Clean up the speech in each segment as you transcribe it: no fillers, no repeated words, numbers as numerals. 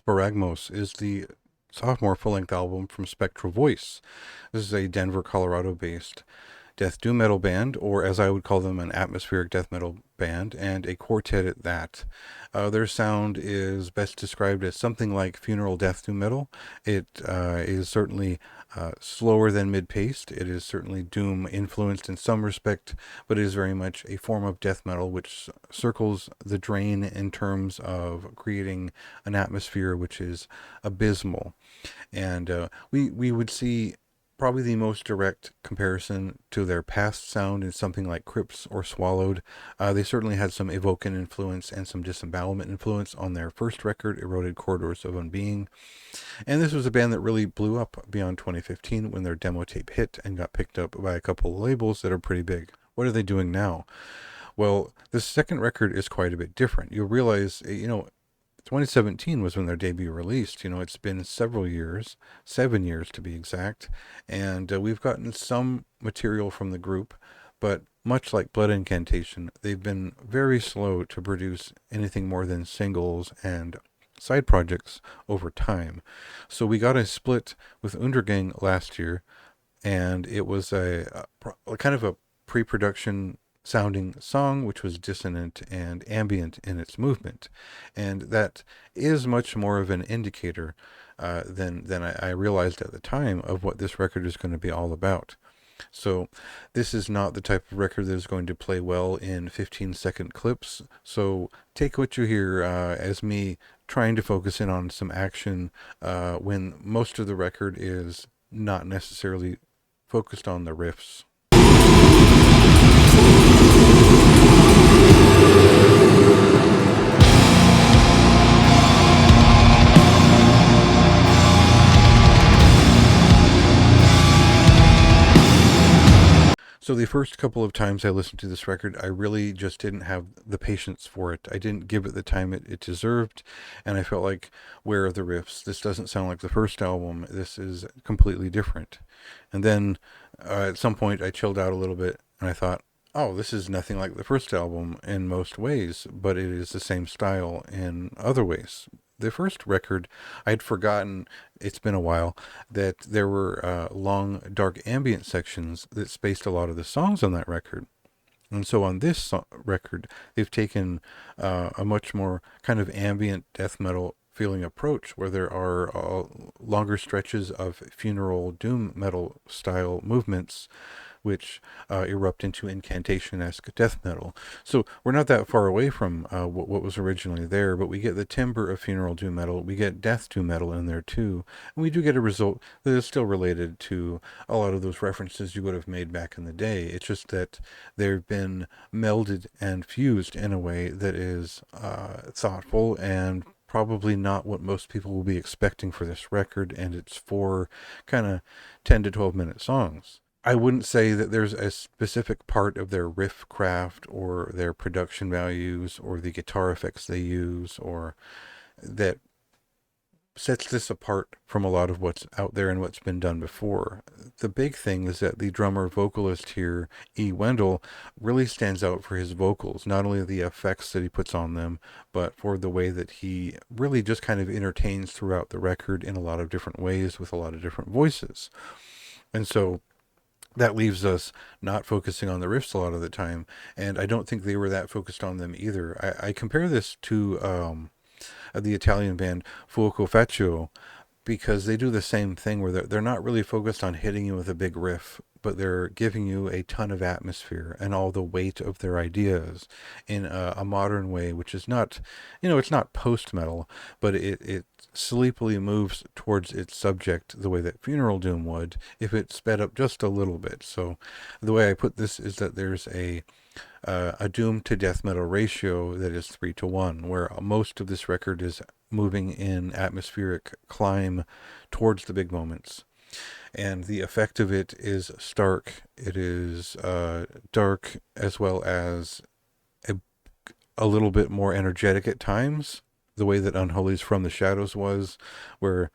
Sparagmos is the sophomore full-length album from Spectral Voice. This is a Denver, Colorado-based death doom metal band, or as I would call them, an atmospheric death metal band, and a quartet at that. Their sound is best described as something like funeral death doom metal. It is certainly slower than mid-paced. It is certainly doom influenced in some respect, but it is very much a form of death metal which circles the drain in terms of creating an atmosphere which is abysmal. And we would see probably the most direct comparison to their past sound in something like Crypts or Swallowed. They certainly had some Evocan influence and some disembowelment influence on their first record, Eroded Corridors of Unbeing. And this was a band that really blew up beyond 2015 when their demo tape hit and got picked up by a couple of labels that are pretty big. What are they doing now? Well, this second record is quite a bit different. You'll realize, 2017 was when their debut released. It's been several years, 7 years to be exact, and we've gotten some material from the group, but much like Blood Incantation, they've been very slow to produce anything more than singles and side projects over time. So we got a split with Undergang last year, and it was a kind of a pre-production sounding song which was dissonant and ambient in its movement, and that is much more of an indicator than I realized at the time of what this record is going to be all about. So this is not the type of record that is going to play well in 15-second clips, so take what you hear as me trying to focus in on some action when most of the record is not necessarily focused on the riffs. So the first couple of times I listened to this record, I really just didn't have the patience for it. I didn't give it the time it deserved, and I felt like, where are the riffs? This doesn't sound like the first album. This is completely different. And then at some point I chilled out a little bit, and I thought, oh, this is nothing like the first album in most ways, but it is the same style in other ways. The first record, I'd forgotten, it's been a while, that there were long, dark ambient sections that spaced a lot of the songs on that record. And so on this record, they've taken a much more kind of ambient death metal feeling approach, where there are longer stretches of funeral doom metal style movements which erupt into incantation-esque death metal. So we're not that far away from what was originally there, but we get the timbre of funeral doom metal, we get death doom metal in there too, and we do get a result that is still related to a lot of those references you would have made back in the day. It's just that they've been melded and fused in a way that is thoughtful and probably not what most people will be expecting for this record, and it's 4 kind of 10 to 12 minute songs. I wouldn't say that there's a specific part of their riff craft or their production values or the guitar effects they use or that sets this apart from a lot of what's out there and what's been done before. The big thing is that the drummer vocalist here, E. Wendell, really stands out for his vocals, not only the effects that he puts on them, but for the way that he really just kind of entertains throughout the record in a lot of different ways with a lot of different voices. And so that leaves us not focusing on the riffs a lot of the time, and I don't think they were that focused on them either. I compare this to the Italian band Fuoco Faccio, because they do the same thing where they're not really focused on hitting you with a big riff, but they're giving you a ton of atmosphere and all the weight of their ideas in a modern way, which is not, it's not post-metal, but it sleepily moves towards its subject the way that Funeral Doom would if it sped up just a little bit. So the way I put this is that there's a doom to death metal ratio that is 3-1, where most of this record is moving in atmospheric climb towards the big moments. And the effect of it is stark. It is dark, as well as a little bit more energetic at times, the way that Unholy's From the Shadows was, where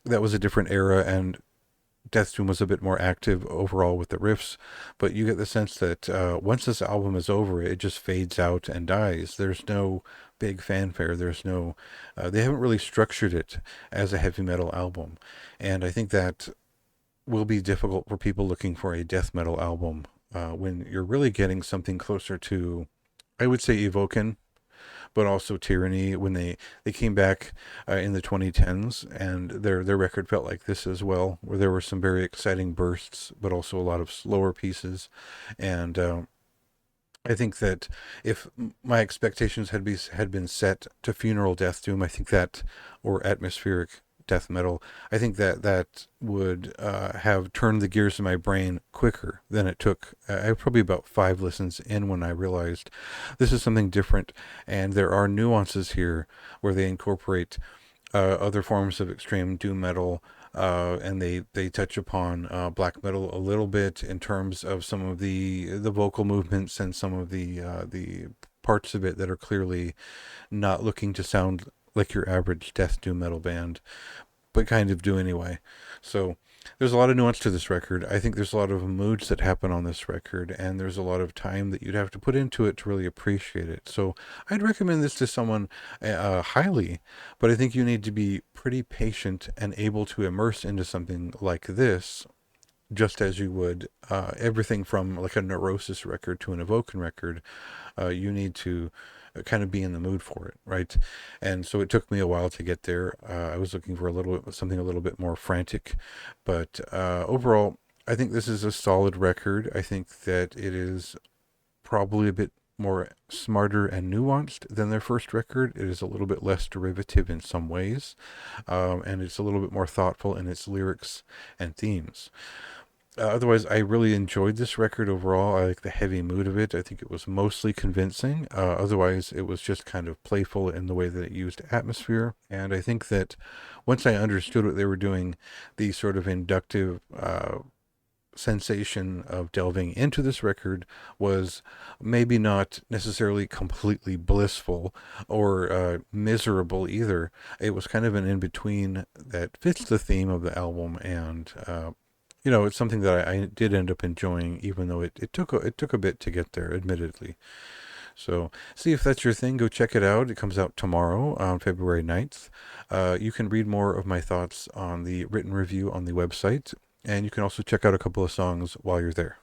that was a different era and Death Doom was a bit more active overall with the riffs, but you get the sense that once this album is over, it just fades out and dies. There's no big fanfare. There's no, they haven't really structured it as a heavy metal album, and I think that will be difficult for people looking for a death metal album when you're really getting something closer to, I would say, Evoken, but also Tyranny when they came back in the 2010s, and their record felt like this as well, where there were some very exciting bursts, but also a lot of slower pieces, and I think that if my expectations had been set to funeral death doom, I think that, or atmospheric death metal, I think that that would have turned the gears in my brain quicker than it took. I was probably about 5 listens in when I realized this is something different, and there are nuances here where they incorporate other forms of extreme doom metal, and they touch upon black metal a little bit in terms of some of the vocal movements and some of the parts of it that are clearly not looking to sound like your average death doom metal band, but kind of do anyway. So there's a lot of nuance to this record. I think there's a lot of moods that happen on this record, and there's a lot of time that you'd have to put into it to really appreciate it. So I'd recommend this to someone highly, but I think you need to be pretty patient and able to immerse into something like this, just as you would everything from like a Neurosis record to an Evoken record. You need to kind of be in the mood for it, right? And so it took me a while to get there. I was looking for something a little bit more frantic, but overall, I think this is a solid record. I think that it is probably a bit more smarter and nuanced than their first record. It is a little bit less derivative in some ways, and it's a little bit more thoughtful in its lyrics and themes. Otherwise, I really enjoyed this record overall. I like the heavy mood of it. I think it was mostly convincing. Otherwise, it was just kind of playful in the way that it used atmosphere. And I think that once I understood what they were doing, the sort of inductive sensation of delving into this record was maybe not necessarily completely blissful or miserable either. It was kind of an in-between that fits the theme of the album, and it's something that I did end up enjoying, even though it took a bit to get there, admittedly. So see if that's your thing. Go check it out. It comes out tomorrow on February 9th. You can read more of my thoughts on the written review on the website, and you can also check out a couple of songs while you're there.